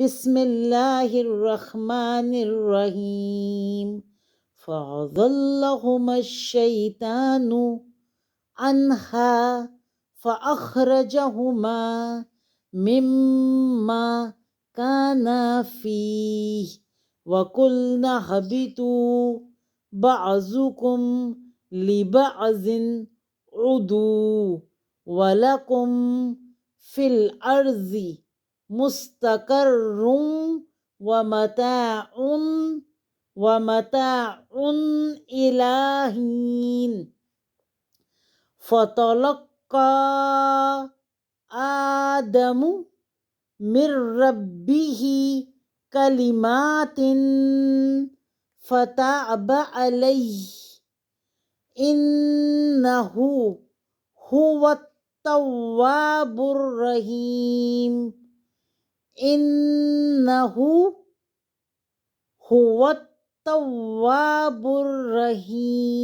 बिस्मिल्लाहिर्रहमानिर्रहीम। फ़अज़ल्लहुमा अश-शैतानु अन्हा फ़अख़रजहुमा मिम्मा काना फ़ीह वक़ुल्ना हबितू बअज़ुकुम लिबअज़िन उदू वलकुम फ़िल अर्ज़ि मुस्तक़र्रुन व मताउन इला हीन। फ़तलक़्क़ा आदमु मिर रब्बिही कलिमातिन फ़तअबा अलैहि इन्नहु हुवत तव्वाबुर रहीम। इन्नहु हुवत तव्वाबुर रहीम।